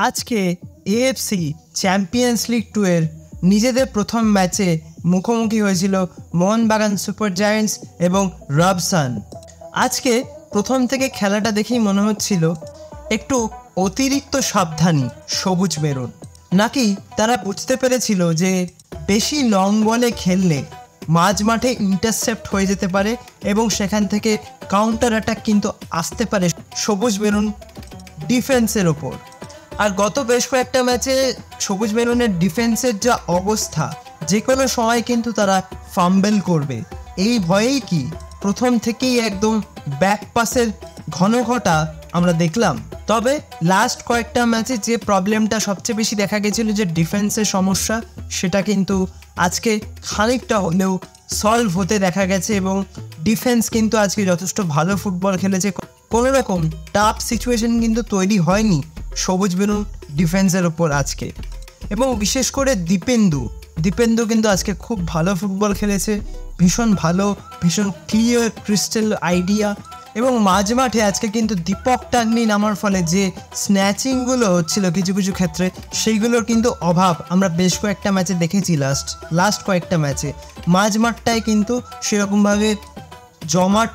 আজকে AFC champions league 2 এর নিজেদের প্রথম ম্যাচে মুখোমুখি হয়েছিল মোহনবাগান সুপার জায়ান্টস এবং রবসান। আজকে প্রথম থেকে খেলাটা দেখেই মনে হচ্ছিল একটু অতিরিক্ত সাবধানী সবুজ মেরুন, নাকি তারা বুঝতে পেরেছিল যে বেশি লং বলে খেললে মাঝ মাঠে ইন্টারসেপ্ট হয়ে যেতে পারে এবং সেখান থেকে কাউন্টার অ্যাটাক কিন্তু আসতে পারে সবুজ মেরুন ডিফেন্সের ওপর। আর গত বেশ কয়েকটা ম্যাচে সবুজ মেরুনের ডিফেন্সের যা অবস্থা, যে কোনো সময় কিন্তু তারা ফাম্বেল করবে, এই ভয়েই কি প্রথম থেকেই একদম ব্যাক পাসের ঘন ঘটা আমরা দেখলাম। তবে লাস্ট কয়েকটা ম্যাচে যে প্রবলেমটা সবচেয়ে বেশি দেখা গেছিলো, যে ডিফেন্সের সমস্যা, সেটা কিন্তু আজকে খানিকটা হলেও সলভ হতে দেখা গেছে এবং ডিফেন্স কিন্তু আজকে যথেষ্ট ভালো ফুটবল খেলেছে। কোনো রকম টাফ সিচুয়েশন কিন্তু তৈরি হয়নি সবুজ মেরুন ডিফেন্সের ওপর আজকে। এবং বিশেষ করে দীপেন্দু কিন্তু আজকে খুব ভালো ফুটবল খেলেছে, ভীষণ ভালো, ভীষণ ক্লিয়ার ক্রিস্টাল আইডিয়া। এবং মাঝ মাঠে আজকে কিন্তু দীপক টাংনি নামার ফলে যে স্ন্যাচিংগুলো হচ্ছিল কিছু কিছু ক্ষেত্রে, সেইগুলোর কিন্তু অভাব আমরা বেশ কয়েকটা ম্যাচে দেখেছি। লাস্ট কয়েকটা ম্যাচে মাঝ মাঠটায় কিন্তু সেরকমভাবে জমাট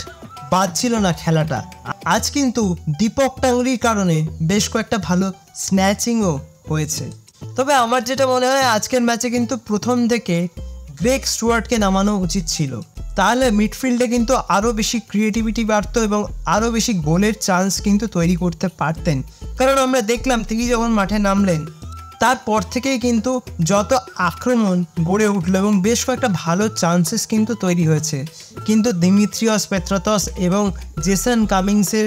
বাজছিল না খেলাটা। আজ কিন্তু দীপক টাংরির কারণে বেশ কয়েকটা ভালো স্ন্যাচিংও হয়েছে। তবে আমার যেটা মনে হয়, আজকের ম্যাচে কিন্তু প্রথম থেকে গ্রেগ স্টুয়ার্টকে নামানো উচিত ছিল, তাহলে মিডফিল্ডে কিন্তু আরও বেশি ক্রিয়েটিভিটি বাড়তো এবং আরও বেশি গোলের চান্স কিন্তু তৈরি করতে পারতেন। কারণ আমরা দেখলাম তিনি যখন মাঠে নামলেন তারপর থেকেই কিন্তু যত আক্রমণ গড়ে উঠলো এবং বেশ কয়েকটা ভালো চান্সেস কিন্তু তৈরি হয়েছে। কিন্তু দিমিত্রিয়স পেত্রাতস এবং জেসন কামিংসের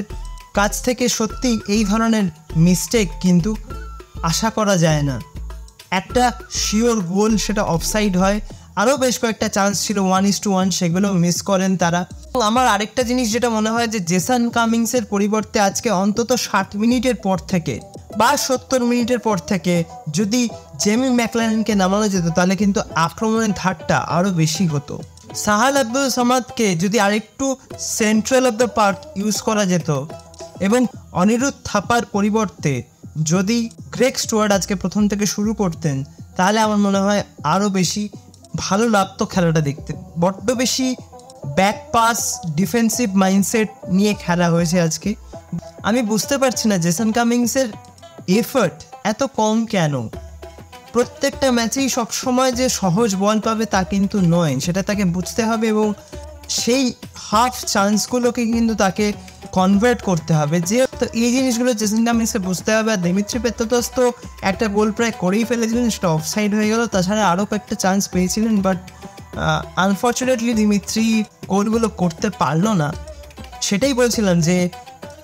কাছ থেকে সত্যি এই ধরনের মিস্টেক কিন্তু আশা করা যায় না। একটা শিওর গোল সেটা অফসাইড হয়, আরও বেশ কয়েকটা চান্স ছিল 1:1, সেগুলো মিস করেন তারা। আমার আরেকটা জিনিস যেটা মনে হয়, যে জেসন কামিংসের পরিবর্তে আজকে অন্তত 60 মিনিটের পর থেকে বা 70 মিনিটের পর থেকে যদি জেমি ম্যাকলারেনকে নামানো যেত, তাহলে কিন্তু আক্রমণের ধারটা আরও বেশি হতো। সাহাল আব্দুল সামাদকে যদি আরেকটু central of the park use করা যেত এবং অনিরুদ্ধ থাপার পরিবর্তে যদি গ্রেগ স্টুয়ার্ট আজকে প্রথম থেকে শুরু করতেন, তাহলে আমার মনে হয় আরও বেশি ভালো লাগতো খেলাটা দেখতে। বড্ড বেশি ব্যাক পাস ডিফেন্সিভ মাইন্ডসেট নিয়ে খেলা হয়েছে আজকে। আমি বুঝতে পারছি না জেসন কামিংসের এফর্ট এত কম কেন। প্রত্যেকটা ম্যাচেই সবসময় যে সহজ বল পাবে তা কিন্তু নয়, সেটা তাকে বুঝতে হবে এবং সেই হাফ চান্সগুলোকে কিন্তু তাকে কনভার্ট করতে হবে। যে তো এই জিনিসগুলো জেসন কামিংসকে বুঝতে হবে। আর দিমিত্রি পেত্রাতস তো একটা গোল প্রায় করেই ফেলেছিলেন, সেটা অফসাইড হয়ে গেল। তাছাড়া আরও কয়েকটা চান্স পেয়েছিলেন, বাট আনফর্চুনেটলি দিমিত্রি গোলগুলো করতে পারলো না। সেটাই বলছিলাম যে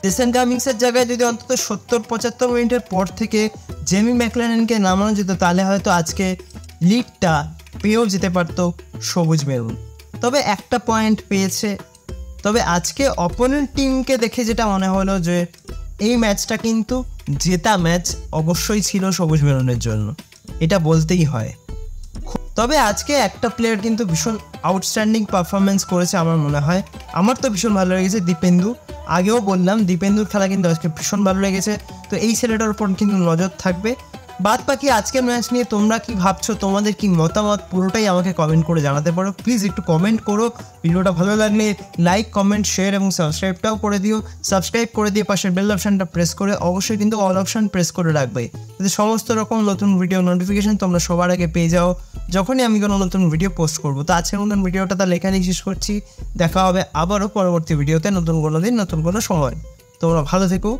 জেসন কামিংসের জায়গায় যদি অন্তত 70-75 মিনিটের পর থেকে জেমি ম্যাকলারেনকে নামানো যেত, তাহলে হয়তো আজকে লিগটা পেয়েও যেতে পারতো সবুজ মেরুন। তবে একটা পয়েন্ট পেয়েছে। তবে আজকে অপোনেন্ট টিমকে দেখে যেটা মনে হলো, যে এই ম্যাচটা কিন্তু জেতা ম্যাচ অবশ্যই ছিল সবুজ মেরুনের জন্য, এটা বলতেই হয়। তবে আজকে একটা প্লেয়ার কিন্তু ভীষণ আউটস্ট্যান্ডিং পারফরমেন্স করেছে আমার মনে হয়। আমার তো ভীষণ ভালো লেগেছে দীপেন্দু। আগেও বললাম দীপেন্দুর খেলা কিন্তু আজকে ভীষণ ভালো লেগেছে। তো এই ছেলেটার উপর কিন্তু নজর থাকবে। বাদ বাকি আজকের ম্যাচ নিয়ে তোমরা কি ভাবছো, তোমাদের কি মতামত, পুরোটাই আমাকে কমেন্ট করে জানাতে পারো। প্লিজ একটু কমেন্ট করো। ভিডিওটা ভালো লাগলে লাইক, কমেন্ট, শেয়ার এবং সাবস্ক্রাইবটাও করে দিও। সাবস্ক্রাইব করে দিয়ে পাশের বেল অপশানটা প্রেস করে অবশ্যই কিন্তু অল অপশান প্রেস করে রাখবে, যাতে সমস্ত রকম নতুন ভিডিও নোটিফিকেশান তোমরা সবার আগে পেয়ে যাও যখনই আমি কোনো নতুন ভিডিও পোস্ট করবো। তো আজকের নতুন ভিডিওটা তাহলে এখানেই শেষ করছি। দেখা হবে আবারও পরবর্তী ভিডিওতে, নতুন কোনো দিন, নতুন কোনো সময়। তোমরা ভালো থেকো।